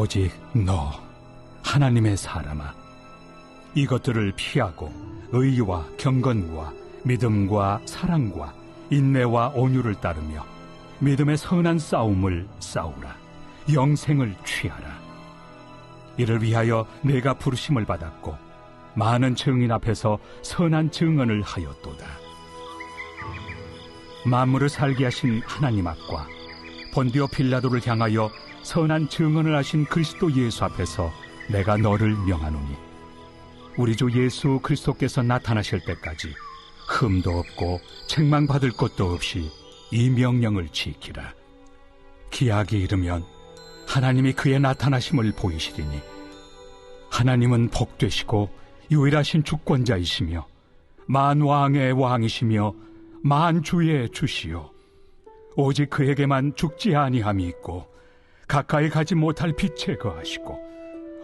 오직 너 하나님의 사람아, 이것들을 피하고 의와 경건과 믿음과 사랑과 인내와 온유를 따르며 믿음의 선한 싸움을 싸우라. 영생을 취하라. 이를 위하여 내가 부르심을 받았고 많은 증인 앞에서 선한 증언을 하였도다. 만물을 살게 하신 하나님 앞과 본디오 빌라도를 향하여 선한 증언을 하신 그리스도 예수 앞에서 내가 너를 명하노니, 우리 주 예수 그리스도께서 나타나실 때까지 흠도 없고 책망받을 것도 없이 이 명령을 지키라. 기약이 이르면 하나님이 그의 나타나심을 보이시리니, 하나님은 복되시고 유일하신 주권자이시며 만왕의 왕이시며 만주의 주시요, 오직 그에게만 죽지 아니함이 있고 가까이 가지 못할 빛에 거하시고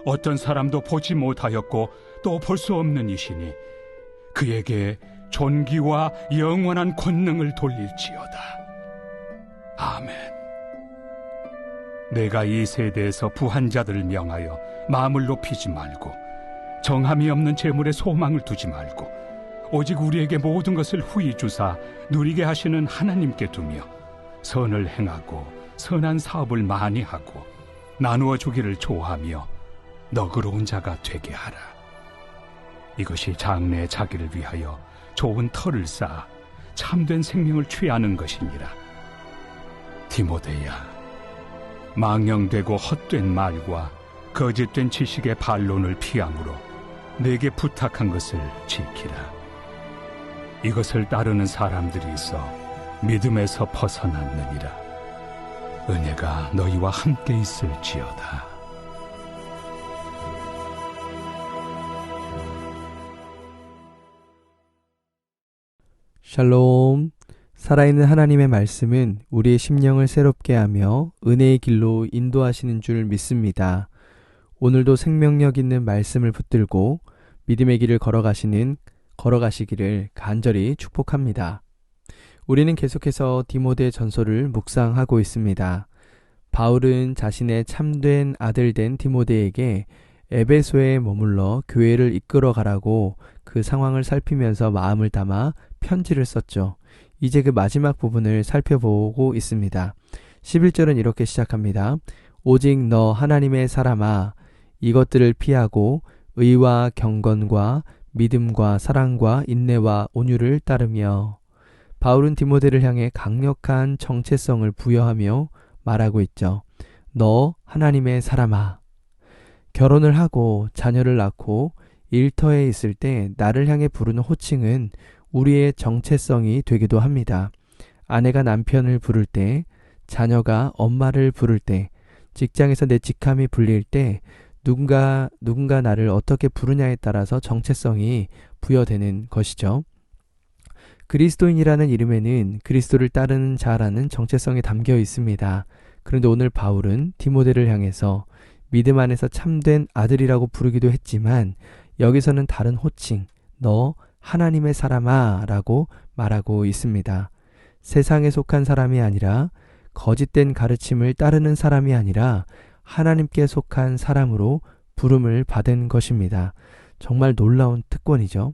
어떤 사람도 보지 못하였고 또 볼 수 없는 이시니 그에게 존귀와 영원한 권능을 돌릴지어다. 아멘. 내가 이 세대에서 부한 자들을 명하여 마음을 높이지 말고 정함이 없는 재물에 소망을 두지 말고 오직 우리에게 모든 것을 후히 주사 누리게 하시는 하나님께 두며 선을 행하고 선한 사업을 많이 하고 나누어 주기를 좋아하며 너그러운 자가 되게 하라. 이것이 장래의 자기를 위하여 좋은 터를 쌓아 참된 생명을 취하는 것이니라. 디모데야, 망령되고 헛된 말과 거짓된 지식의 반론을 피함으로 내게 부탁한 것을 지키라. 이것을 따르는 사람들이 있어 믿음에서 벗어났느니라. 은혜가 너희와 함께 있을지어다. 샬롬. 살아있는 하나님의 말씀은 우리의 심령을 새롭게 하며 은혜의 길로 인도하시는 줄 믿습니다. 오늘도 생명력 있는 말씀을 붙들고 믿음의 길을 걸어가시기를 간절히 축복합니다. 우리는 계속해서 디모데 전서를 묵상하고 있습니다. 바울은 자신의 참된 아들 된 디모데에게 에베소에 머물러 교회를 이끌어 가라고 그 상황을 살피면서 마음을 담아 편지를 썼죠. 이제 그 마지막 부분을 살펴보고 있습니다. 11절은 이렇게 시작합니다. 오직 너 하나님의 사람아, 이것들을 피하고 의와 경건과 믿음과 사랑과 인내와 온유를 따르며. 바울은 디모데를 향해 강력한 정체성을 부여하며 말하고 있죠. 너 하나님의 사람아. 결혼을 하고 자녀를 낳고 일터에 있을 때 나를 향해 부르는 호칭은 우리의 정체성이 되기도 합니다. 아내가 남편을 부를 때, 자녀가 엄마를 부를 때, 직장에서 내 직함이 불릴 때 누군가 나를 어떻게 부르냐에 따라서 정체성이 부여되는 것이죠. 그리스도인이라는 이름에는 그리스도를 따르는 자라는 정체성이 담겨 있습니다. 그런데 오늘 바울은 디모데를 향해서 믿음 안에서 참된 아들이라고 부르기도 했지만 여기서는 다른 호칭, 너 하나님의 사람아 라고 말하고 있습니다. 세상에 속한 사람이 아니라 거짓된 가르침을 따르는 사람이 아니라 하나님께 속한 사람으로 부름을 받은 것입니다. 정말 놀라운 특권이죠.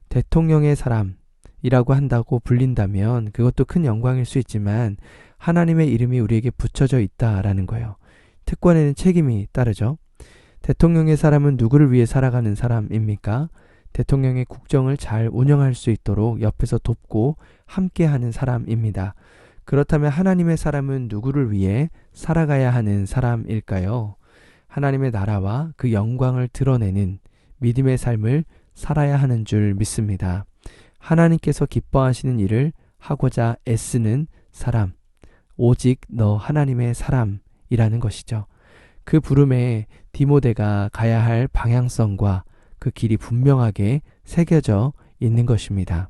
대통령의 사람이라고 한다고 불린다면 그것도 큰 영광일 수 있지만 하나님의 이름이 우리에게 붙여져 있다라는 거예요. 특권에는 책임이 따르죠. 대통령의 사람은 누구를 위해 살아가는 사람입니까? 대통령의 국정을 잘 운영할 수 있도록 옆에서 돕고 함께하는 사람입니다. 그렇다면 하나님의 사람은 누구를 위해 살아가야 하는 사람일까요? 하나님의 나라와 그 영광을 드러내는 믿음의 삶을 살아야 하는 줄 믿습니다. 하나님께서 기뻐하시는 일을 하고자 애쓰는 사람, 오직 너 하나님의 사람이라는 것이죠. 그 부름에 디모데가 가야 할 방향성과 그 길이 분명하게 새겨져 있는 것입니다.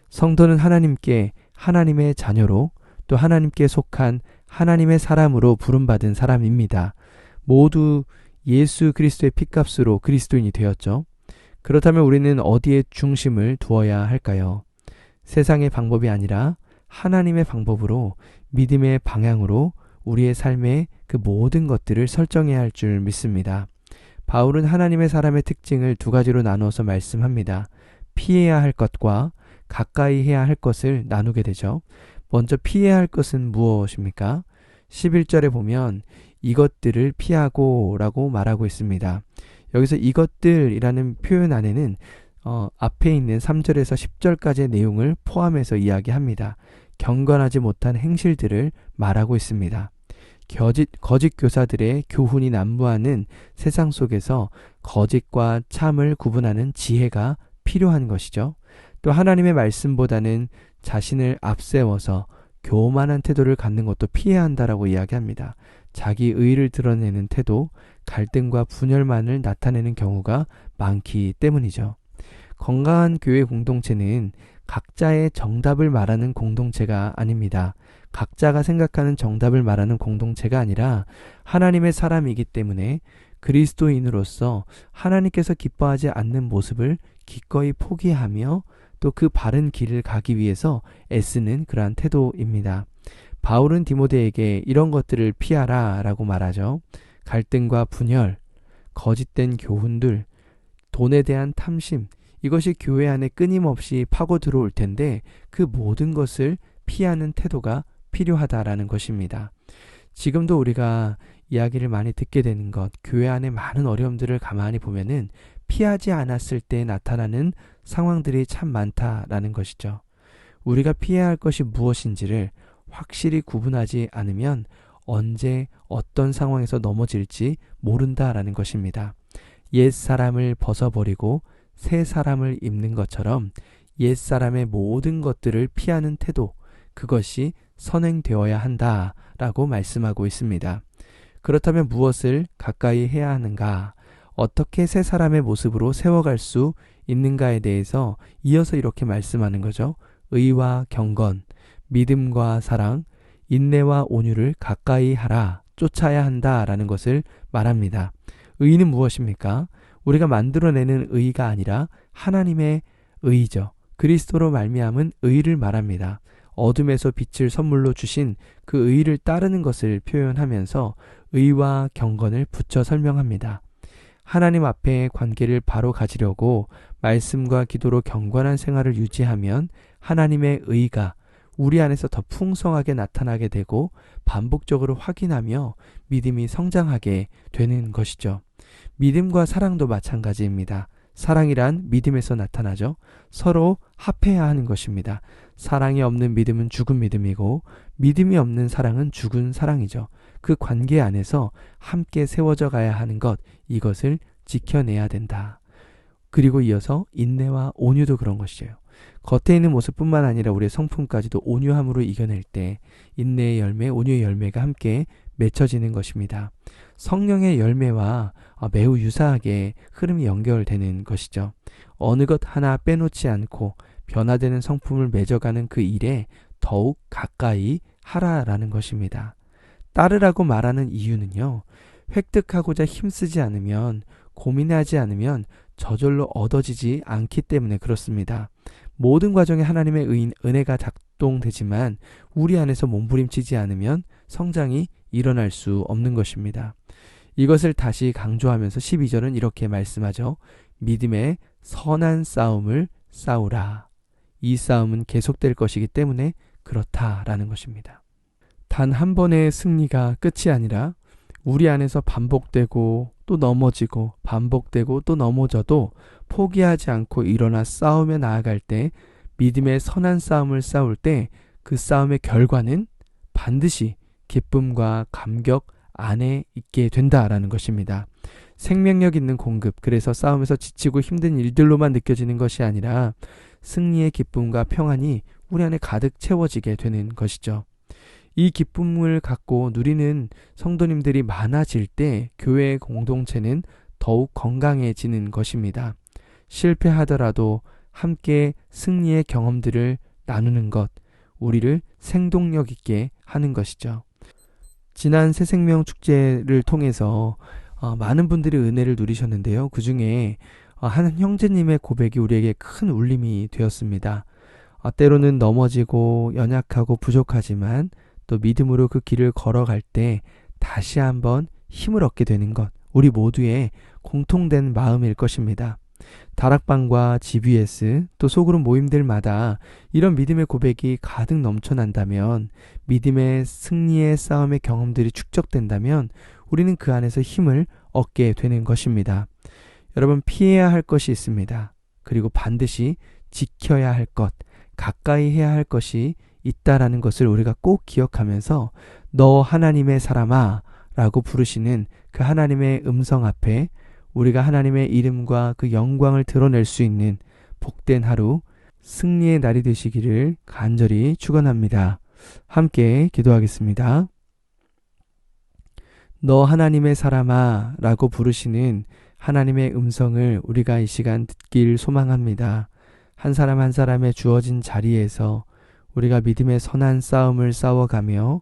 성도는 하나님께 하나님의 자녀로 또 하나님께 속한 하나님의 사람으로 부름받은 사람입니다. 모두 예수 그리스도의 핏값으로 그리스도인이 되었죠. 그렇다면 우리는 어디에 중심을 두어야 할까요? 세상의 방법이 아니라 하나님의 방법으로 믿음의 방향으로 우리의 삶의 그 모든 것들을 설정해야 할 줄 믿습니다. 바울은 하나님의 사람의 특징을 두 가지로 나누어서 말씀합니다. 피해야 할 것과 가까이 해야 할 것을 나누게 되죠. 먼저 피해야 할 것은 무엇입니까? 11절에 보면 이것들을 피하고 라고 말하고 있습니다. 여기서 이것들이라는 표현 안에는 앞에 있는 3절에서 10절까지의 내용을 포함해서 이야기합니다. 경건하지 못한 행실들을 말하고 있습니다. 거짓 교사들의 교훈이 난무하는 세상 속에서 거짓과 참을 구분하는 지혜가 필요한 것이죠. 또 하나님의 말씀보다는 자신을 앞세워서 교만한 태도를 갖는 것도 피해야 한다라고 이야기합니다. 자기 의의를 드러내는 태도, 갈등과 분열만을 나타내는 경우가 많기 때문이죠. 건강한 교회 공동체는 각자의 정답을 말하는 공동체가 아닙니다. 각자가 생각하는 정답을 말하는 공동체가 아니라 하나님의 사람이기 때문에 그리스도인으로서 하나님께서 기뻐하지 않는 모습을 기꺼이 포기하며 또 그 바른 길을 가기 위해서 애쓰는 그러한 태도입니다. 바울은 디모데에게 이런 것들을 피하라 라고 말하죠. 갈등과 분열, 거짓된 교훈들, 돈에 대한 탐심, 이것이 교회 안에 끊임없이 파고 들어올 텐데 그 모든 것을 피하는 태도가 필요하다라는 것입니다. 지금도 우리가 이야기를 많이 듣게 되는 것, 교회 안에 많은 어려움들을 가만히 보면은 피하지 않았을 때 나타나는 상황들이 참 많다라는 것이죠. 우리가 피해야 할 것이 무엇인지를 확실히 구분하지 않으면 언제 어떤 상황에서 넘어질지 모른다라는 것입니다. 옛 사람을 벗어버리고 새 사람을 입는 것처럼 옛 사람의 모든 것들을 피하는 태도, 그것이 선행되어야 한다라고 말씀하고 있습니다. 그렇다면 무엇을 가까이 해야 하는가? 어떻게 새 사람의 모습으로 세워갈 수 있는가에 대해서 이어서 이렇게 말씀하는 거죠. 의와 경건, 믿음과 사랑, 인내와 온유를 가까이 하라, 쫓아야 한다라는 것을 말합니다. 의는 무엇입니까? 우리가 만들어내는 의가 아니라 하나님의 의죠. 그리스도로 말미암은 의를 말합니다. 어둠에서 빛을 선물로 주신 그 의를 따르는 것을 표현하면서 의와 경건을 붙여 설명합니다. 하나님 앞에 관계를 바로 가지려고 말씀과 기도로 경건한 생활을 유지하면 하나님의 의가 우리 안에서 더 풍성하게 나타나게 되고 반복적으로 확인하며 믿음이 성장하게 되는 것이죠. 믿음과 사랑도 마찬가지입니다. 사랑이란 믿음에서 나타나죠. 서로 합해야 하는 것입니다. 사랑이 없는 믿음은 죽은 믿음이고 믿음이 없는 사랑은 죽은 사랑이죠. 그 관계 안에서 함께 세워져 가야 하는 것, 이것을 지켜내야 된다. 그리고 이어서 인내와 온유도 그런 것이에요. 겉에 있는 모습뿐만 아니라 우리의 성품까지도 온유함으로 이겨낼 때 인내의 열매, 온유의 열매가 함께 맺혀지는 것입니다. 성령의 열매와 매우 유사하게 흐름이 연결되는 것이죠. 어느 것 하나 빼놓지 않고 변화되는 성품을 맺어가는 그 일에 더욱 가까이 하라라는 것입니다. 따르라고 말하는 이유는요. 획득하고자 힘쓰지 않으면, 고민하지 않으면 저절로 얻어지지 않기 때문에 그렇습니다. 모든 과정에 하나님의 은혜가 작동되지만 우리 안에서 몸부림치지 않으면 성장이 일어날 수 없는 것입니다. 이것을 다시 강조하면서 12절은 이렇게 말씀하죠. 믿음의 선한 싸움을 싸우라. 이 싸움은 계속될 것이기 때문에 그렇다라는 것입니다. 단 한 번의 승리가 끝이 아니라 우리 안에서 반복되고 또 넘어지고 반복되고 또 넘어져도 포기하지 않고 일어나 싸우며 나아갈 때 믿음의 선한 싸움을 싸울 때 그 싸움의 결과는 반드시 기쁨과 감격 안에 있게 된다라는 것입니다. 생명력 있는 공급, 그래서 싸움에서 지치고 힘든 일들로만 느껴지는 것이 아니라 승리의 기쁨과 평안이 우리 안에 가득 채워지게 되는 것이죠. 이 기쁨을 갖고 누리는 성도님들이 많아질 때 교회의 공동체는 더욱 건강해지는 것입니다. 실패하더라도 함께 승리의 경험들을 나누는 것, 우리를 생동력 있게 하는 것이죠. 지난 새생명 축제를 통해서 많은 분들이 은혜를 누리셨는데요. 그 중에 한 형제님의 고백이 우리에게 큰 울림이 되었습니다. 때로는 넘어지고 연약하고 부족하지만 또 믿음으로 그 길을 걸어갈 때 다시 한번 힘을 얻게 되는 것, 우리 모두의 공통된 마음일 것입니다. 다락방과 GBS 또 소그룹 모임들마다 이런 믿음의 고백이 가득 넘쳐난다면, 믿음의 승리의 싸움의 경험들이 축적된다면 우리는 그 안에서 힘을 얻게 되는 것입니다. 여러분, 피해야 할 것이 있습니다. 그리고 반드시 지켜야 할 것, 가까이 해야 할 것이 있다라는 것을 우리가 꼭 기억하면서 너 하나님의 사람아 라고 부르시는 그 하나님의 음성 앞에 우리가 하나님의 이름과 그 영광을 드러낼 수 있는 복된 하루, 승리의 날이 되시기를 간절히 축원합니다. 함께 기도하겠습니다. 너 하나님의 사람아 라고 부르시는 하나님의 음성을 우리가 이 시간 듣길 소망합니다. 한 사람 한 사람의 주어진 자리에서 우리가 믿음의 선한 싸움을 싸워가며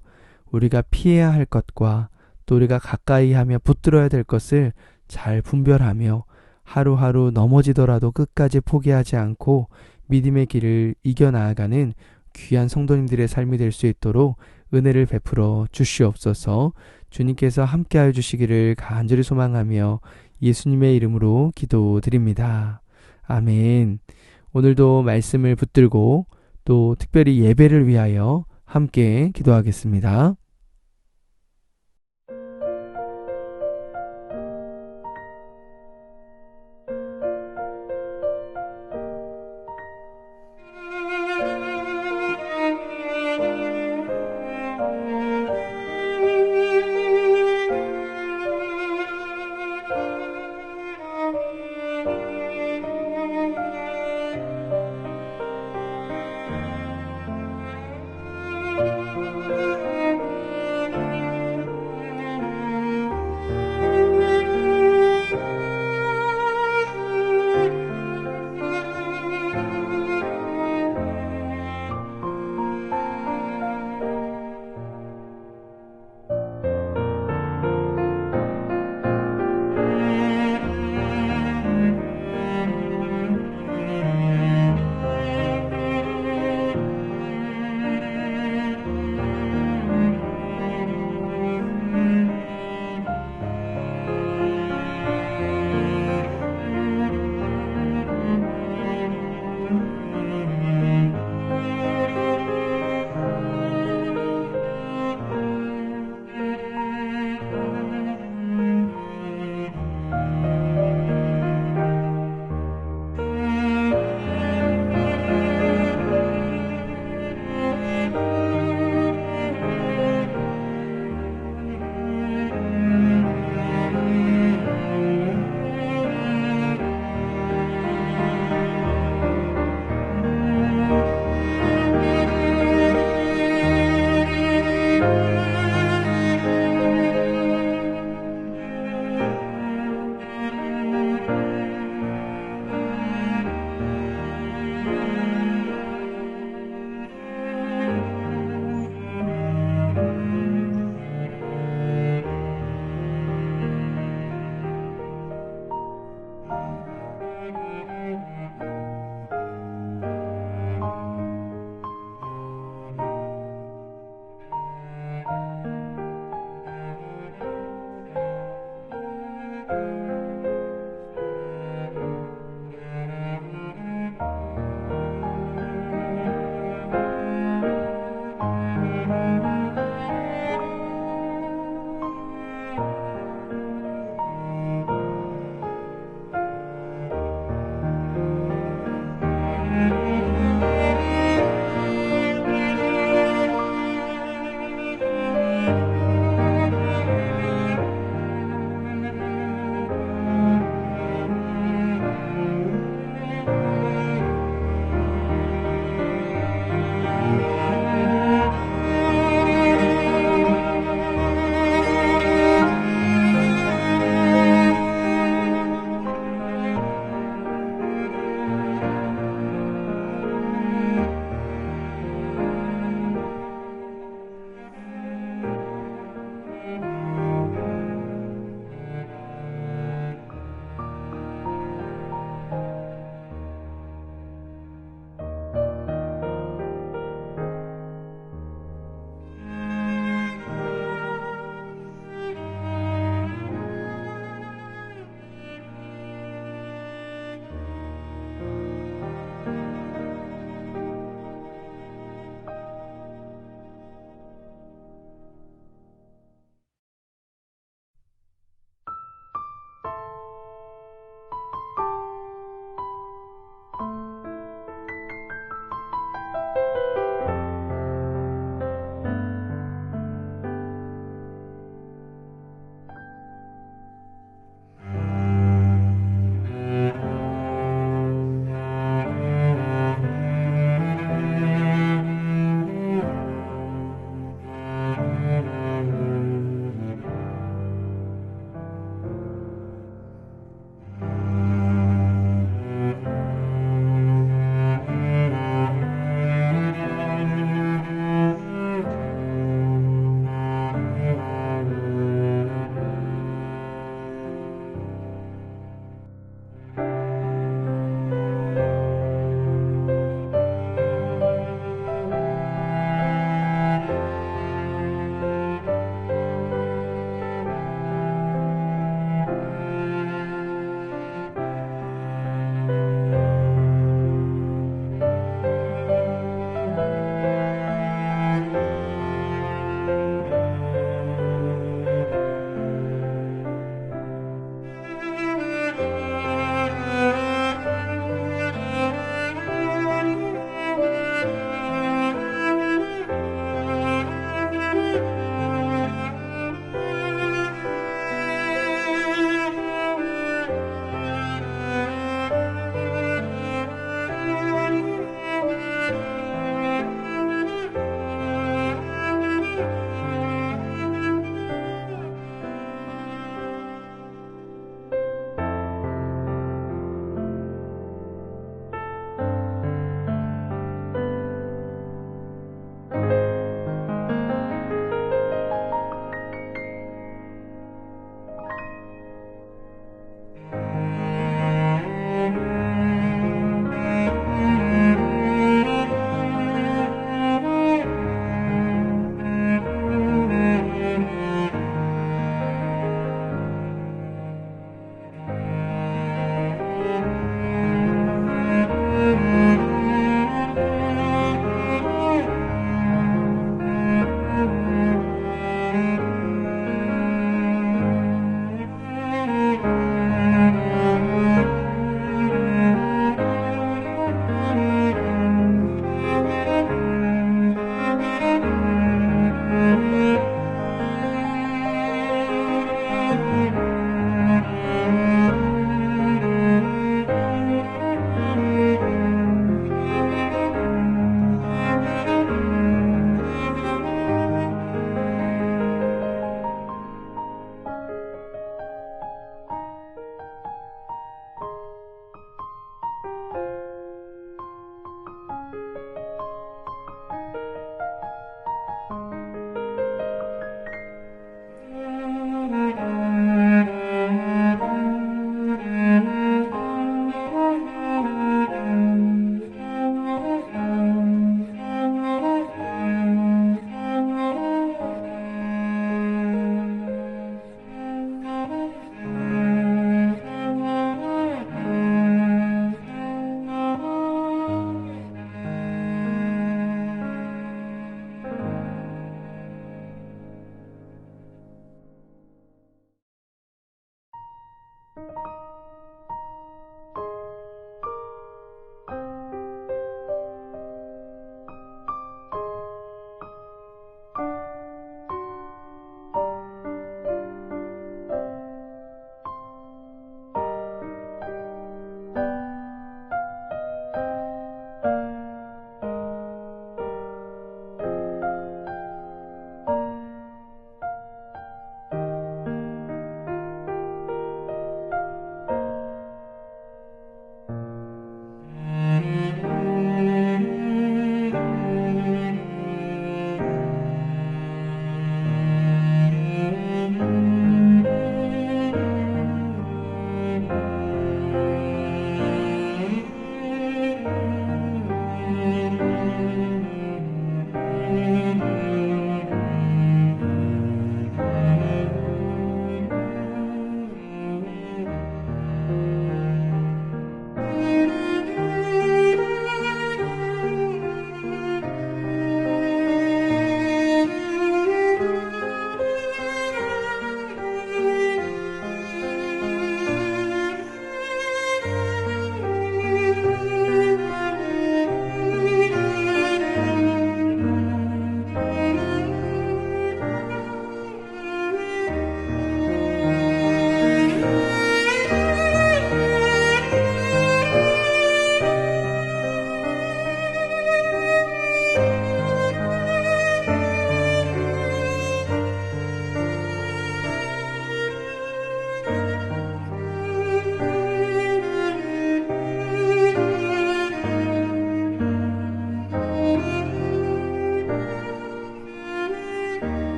우리가 피해야 할 것과 또 우리가 가까이 하며 붙들어야 될 것을 잘 분별하며 하루하루 넘어지더라도 끝까지 포기하지 않고 믿음의 길을 이겨나가는 귀한 성도님들의 삶이 될 수 있도록 은혜를 베풀어 주시옵소서. 주님께서 함께하여 주시기를 간절히 소망하며 예수님의 이름으로 기도드립니다. 아멘. 오늘도 말씀을 붙들고 또 특별히 예배를 위하여 함께 기도하겠습니다.